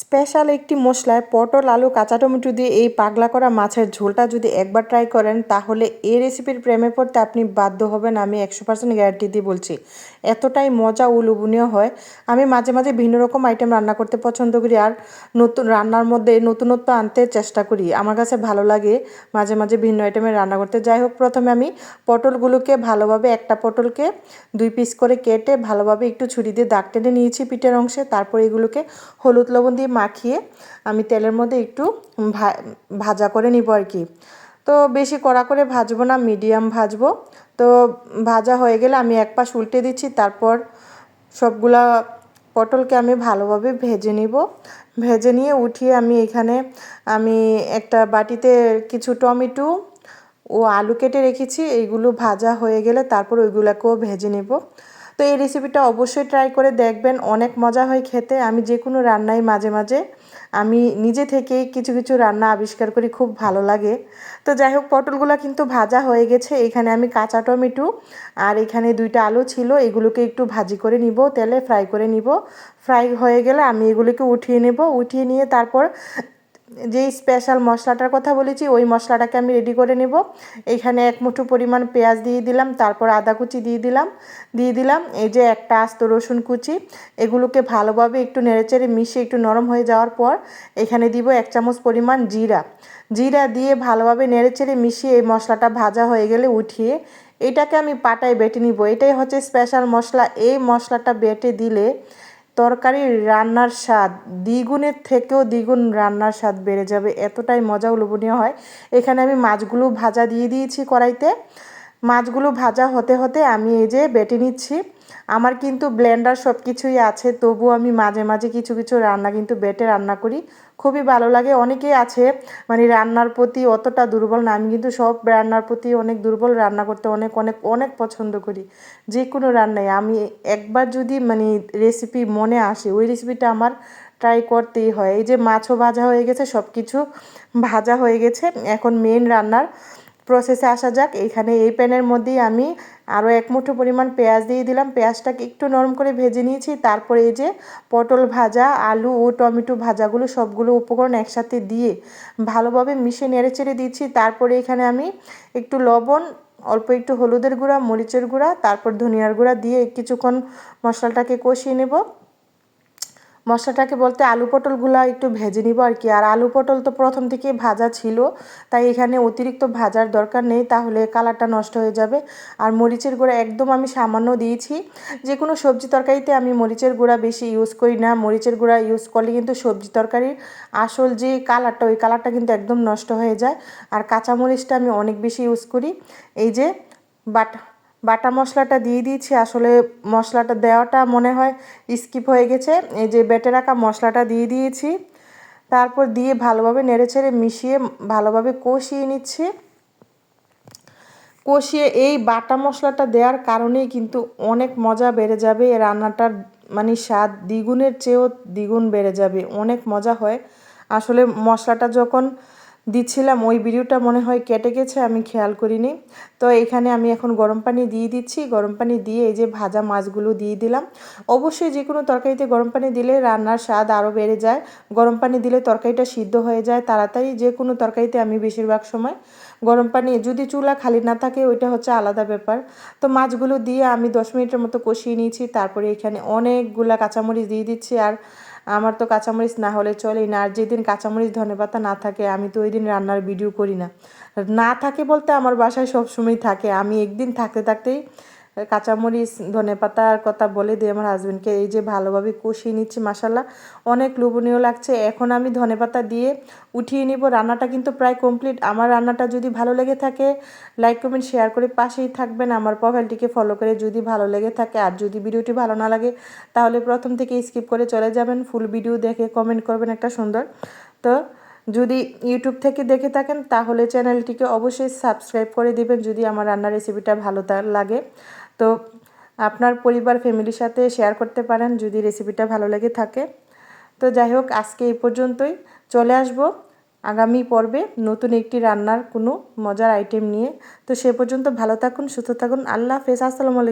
Special একটি মশলায় পটল আলু কাঁচা টমেটো দিয়ে এই পাগলা করা মাছের ঝোলটা যদি একবার ট্রাই করেন তাহলে এই রেসিপির প্রেমে পড়তে আপনি বাধ্য হবেন। আমি 100% গ্যারান্টি দিয়ে বলছি, এতটাই মজা ও লোভনীয় হয়। আমি মাঝে মাঝে ভিন্ন রকম আইটেম রান্না করতে পছন্দ করি আর নতুন রান্নার মধ্যে নতুনত্ব আনতে চেষ্টা করি। আমার কাছে ভালো লাগে মাঝে মাঝে ভিন্ন আইটেমের রান্না করতে। যাই হোক, প্রথমে আমি পটলগুলোকে ভালোভাবে একটা পটলকে 2 পিস করে কেটে ভালোভাবে একটু ছুরি দিয়ে দাগ টেনে নিয়েছি পিঠের অংশে। তারপর এগুলোকে হলুদ লবণ দিয়ে মাখিয়ে আমি তেলের মধ্যে একটু ভাজা করে নিব আর কি। তো বেশি কড়া করে ভাজবো না, মিডিয়াম ভাজবো। তো ভাজা হয়ে গেলে আমি এক পাশ উল্টে দিচ্ছি। তারপর সবগুলা পটলকে আমি ভালোভাবে ভেজে নিব। ভেজে নিয়ে উঠিয়ে আমি একটা বাটিতে কিছু টমেটো ও আলু কেটে রেখেছি। এইগুলো ভাজা হয়ে গেলে তারপর ওইগুলোকেও ভেজে নেব। তো এই রেসিপিটা অবশ্যই ট্রাই করে দেখবেন, অনেক মজা হয় খেতে। আমি যে কোনো রান্নায় মাঝে মাঝে আমি নিজে থেকেই কিছু কিছু রান্না আবিষ্কার করি, খুব ভালো লাগে। তো যাই হোক, পটলগুলো কিন্তু ভাজা হয়ে গেছে। এখানে আমি কাঁচা টমেটো আর এখানে 2টা আলু ছিল, এগুলোকে একটু ভাজি করে নিব, তেলে ফ্রাই করে নিব। ফ্রাই হয়ে গেলে আমি এগুলোকে উঠিয়ে নেব। উঠিয়ে নিয়ে তারপর যেই স্পেশাল মশলাটার কথা বলেছি ওই মশলাটাকে আমি রেডি করে নেব। এখানে 1 মুঠো পরিমাণ পেঁয়াজ দিয়ে দিলাম, তারপর আদা কুচি দিয়ে দিলাম এই যে একটা আস্ত রসুন কুচি। এগুলোকে ভালোভাবে একটু নেড়েচেড়ে মিশিয়ে একটু নরম হয়ে যাওয়ার পর এখানে দিব 1 চামচ পরিমাণ জিরা দিয়ে ভালোভাবে নেড়েচেড়ে মিশিয়ে এই মশলাটা ভাজা হয়ে গেলে উঠিয়ে এটাকে আমি পাটায় বেটে নিব। এটাই হচ্ছে স্পেশাল মশলা। এই মশলাটা বেটে দিলে তরকারির রান্নার স্বাদ দ্বিগুণের থেকেও দ্বিগুণ রান্নার স্বাদ বেড়ে যাবে, এতটাই মজা ও লোভনীয় হয়। এখানে আমি মাছগুলো ভাজা দিয়ে দিয়েছি কড়াইতে। মাছগুলো ভাজা হতে হতে আমি এই যে বেটে নিচ্ছি। আমার কিন্তু ব্লেন্ডার সব কিছুই আছে, তবুও আমি মাঝে মাঝে কিছু কিছু রান্না কিন্তু বেটে রান্না করি, খুবই ভালো লাগে। অনেকেই আছে মানে রান্নার প্রতি অতটা দুর্বল না, আমি কিন্তু সব রান্নার প্রতি অনেক দুর্বল, রান্না করতে অনেক অনেক অনেক পছন্দ করি। যে কোনো রান্নায় আমি একবার যদি মানে রেসিপি মনে আসে ওই রেসিপিটা আমার ট্রাই করতেই হয়। এই যে মাছও ভাজা হয়ে গেছে, সব কিছু ভাজা হয়ে গেছে। এখন মেন রান্নার প্রসেসে আসা যাক। এখানে এই প্যানের মধ্যেই আমি আরও 1 মুঠো পরিমাণ পেঁয়াজ দিয়ে দিলাম। পেঁয়াজটাকে একটু নরম করে ভেজে নিয়েছি। তারপরে এই যে পটল ভাজা, আলু ও টমেটো ভাজাগুলো সবগুলো উপকরণ একসাথে দিয়ে ভালোভাবে মিশিয়ে নেড়েচেড়ে দিচ্ছি। তারপরে এখানে আমি একটু লবণ, অল্প একটু হলুদের গুঁড়া, মরিচের গুঁড়া, তারপর ধনিয়ার গুঁড়া দিয়ে কিছুক্ষণ মশলাটাকে কষিয়ে নেব। মশলাটাকে বলতে আলু পটলগুলো একটু ভেজে নিব আর কি। আর আলু পটল তো প্রথম থেকে ভাজা ছিল, তাই এখানে অতিরিক্ত ভাজার দরকার নেই, তাহলে কালারটা নষ্ট হয়ে যাবে। আর মরিচের গুঁড়া একদম আমি সামান্য দিয়েছি। যে কোনো সবজি তরকারিতে আমি মরিচের গুঁড়া বেশি ইউজ করি না। মরিচের গুঁড়া ইউজ করলে কিন্তু সবজি তরকারির আসল যে কালারটা ওই কালারটা কিন্তু একদম নষ্ট হয়ে যায়। আর কাঁচা মরিচটা আমি অনেক বেশি ইউজ করি। এই যে বাটা মশলাটা দিয়ে দিয়েছি। আসলে মশলাটা দেওয়াটা মনে হয় স্কিপ হয়ে গেছে। এই যে বেটে রাখা মশলাটা দিয়ে দিয়েছি। তারপর দিয়ে ভালোভাবে নেড়েচেড়ে মিশিয়ে ভালোভাবে কষিয়ে নিচ্ছি। কষিয়ে এই বাটা মশলাটা দেওয়ার কারণেই কিন্তু অনেক মজা বেড়ে যাবে রান্নাটার, মানে স্বাদ দ্বিগুণের চেয়েও দ্বিগুণ বেড়ে যাবে, অনেক মজা হয়। আসলে মশলাটা যখন দিচ্ছিলাম ওই ভিডিওটা মনে হয় কেটে গেছে, আমি খেয়াল করিনি। তো এখানে আমি এখন গরম পানি দিয়ে দিচ্ছি। গরম পানি দিয়ে এই যে ভাজা মাছগুলো দিয়ে দিলাম। অবশ্যই যে কোনো তরকারিতে গরম পানি দিলে রান্নার স্বাদ আরও বেড়ে যায়। গরম পানি দিলে তরকারিটা সিদ্ধ হয়ে যায় তাড়াতাড়ি। যে কোনো তরকারিতে আমি বেশিরভাগ সময় গরম পানি, যদি চুলা খালি না থাকে ওইটা হচ্ছে আলাদা ব্যাপার। তো মাছগুলো দিয়ে আমি 10 মিনিটের মতো কষিয়ে নিয়েছি। তারপরে এখানে অনেকগুলা কাঁচামরিচ দিয়ে দিচ্ছি। আর আমার তো কাঁচামরিচ না হলে চলেই না। আর যেদিন কাঁচামরিচ ধনেপাতা না থাকে আমি তো ওই দিন রান্নার ভিডিও করি না। না থাকে বলতে আমার বাসায় সবসময় থাকে, আমি একদিন থাকতে থাকতেই কাঁচামরিচ ধনেপাতার কথা বলে দিই আমার হাজবেন্ডকে। এই যে ভালোভাবে কষিয়ে নিচ্ছি, মাশাল্লাহ অনেক লোভনীয় লাগছে। এখন আমি ধনেপাতা দিয়ে উঠিয়ে নিব। রান্নাটা কিন্তু প্রায় কমপ্লিট। আমার রান্নাটা যদি ভালো লেগে থাকে লাইক কমেন্ট শেয়ার করে পাশেই থাকবেন। আমার প্রোফাইলটিকে ফলো করে যদি ভালো লেগে থাকে, আর যদি ভিডিওটি ভালো না লাগে তাহলে প্রথম থেকে স্কিপ করে চলে যাবেন। ফুল ভিডিও দেখে কমেন্ট করবেন একটা সুন্দর। তো যদি ইউটিউব থেকে দেখে থাকেন তাহলে চ্যানেলটিকে অবশ্যই সাবস্ক্রাইব করে দিবেন যদি আমার রান্নার রেসিপিটা ভালো লাগে। তো আপনার পরিবার ফ্যামিলির সাথে শেয়ার করতে পারেন যদি রেসিপিটা ভালো লেগে থাকে। তো যাই হোক, আজকে এই পর্যন্তই। চলে আসব আগামী পর্বে নতুন একটি রান্নার কোনো মজার আইটেম নিয়ে। তো সে পর্যন্ত ভালো থাকুন, সুস্থ থাকুন। আল্লাহ হাফেজ, আসসালামু আলাইকুম।